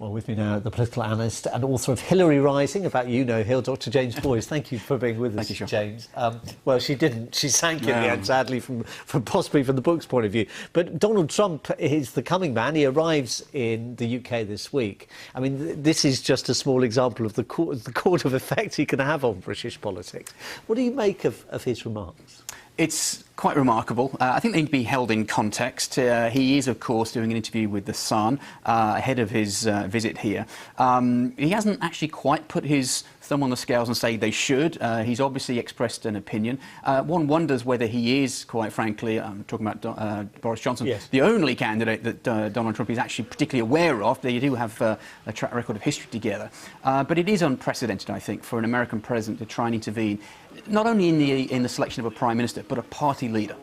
Well, with me now, the political analyst and author of Hillary Rising, about you know Hill, Dr. James Boyes. Thank you for being with us, Thank you, James. Well, she didn't. She sank in the end, sadly, from possibly from the book's point of view. But Donald Trump is the coming man. He arrives in the UK this week. I mean, this is just a small example of the court of effect he can have on British politics. What do you make of his remarks? It's quite remarkable. I think they need to be held in context. He is, of course, doing an interview with The Sun ahead of his visit here. He hasn't actually quite put his thumb on the scales and say they should. He's obviously expressed an opinion. One wonders whether he is, quite frankly, I'm talking about Boris Johnson, yes, the only candidate that Donald Trump is actually particularly aware of. They do have a track record of history together. But it is unprecedented, I think, for an American president to try and intervene, not only in the selection of a prime minister, but a party leader.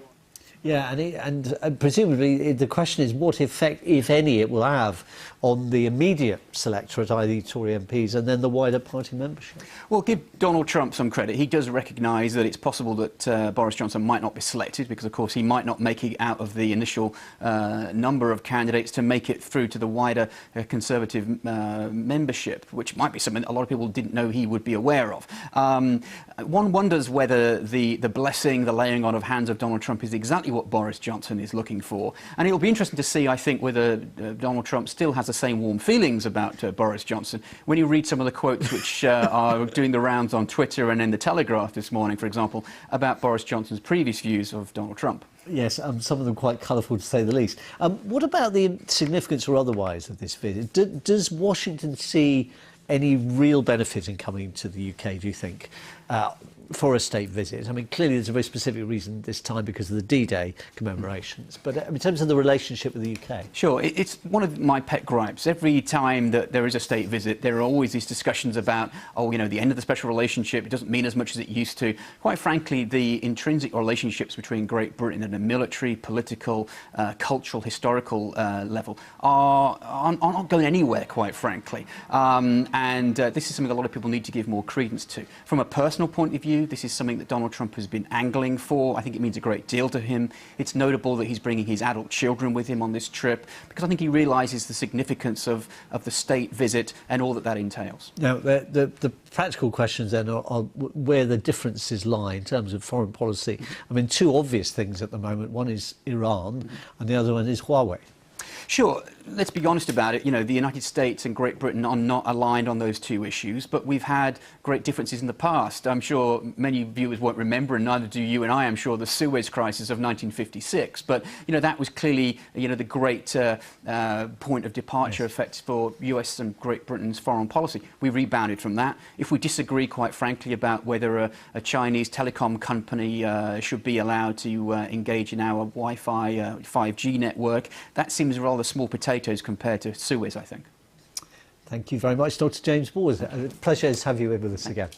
Yeah, and presumably the question is what effect, if any, it will have on the immediate selectorate, i.e. Tory MPs, and then the wider party membership. Well, give Donald Trump some credit. He does recognise that it's possible that Boris Johnson might not be selected because, of course, he might not make it out of the initial number of candidates to make it through to the wider Conservative membership, which might be something that a lot of people didn't know he would be aware of. One wonders whether the blessing, the laying on of hands of Donald Trump is exactly what Boris Johnson is looking for. And it'll be interesting to see, I think, whether Donald Trump still has the same warm feelings about Boris Johnson. When you read some of the quotes which are doing the rounds on Twitter and in the Telegraph this morning, for example, about Boris Johnson's previous views of Donald Trump. Yes, some of them quite colourful, to say the least. What about the significance or otherwise of this visit? Does Washington see any real benefit in coming to the UK, do you think, for a state visit? I mean, clearly there's a very specific reason this time because of the D-Day commemorations, but in terms of the relationship with the UK? Sure, it's one of my pet gripes. Every time that there is a state visit, there are always these discussions about, oh, you know, the end of the special relationship, it doesn't mean as much as it used to. Quite frankly, the intrinsic relationships between Great Britain at a military, political, cultural, historical level are not going anywhere, quite frankly. This is something a lot of people need to give more credence to. From a personal point of view, this is something that Donald Trump has been angling for. I think it means a great deal to him. It's notable that he's bringing his adult children with him on this trip because I think he realises the significance of the state visit and all that that entails. Now, the practical questions then are where the differences lie in terms of foreign policy. I mean, two obvious things at the moment. One is Iran and the other one is Huawei. Sure, let's be honest about it. You know, the United States and Great Britain are not aligned on those two issues, but we've had great differences in the past. I'm sure many viewers won't remember, and neither do you and I, I'm sure, the Suez Crisis of 1956. But, you know, that was clearly, you know, the great point of departure effect for US and Great Britain's foreign policy. We rebounded from that. If we disagree, quite frankly, about whether a Chinese telecom company should be allowed to engage in our Wi-Fi 5G network, that seems rather small potatoes compared to Suez, I think. Thank you very much, Dr. James Boyes. A pleasure to have you with us again.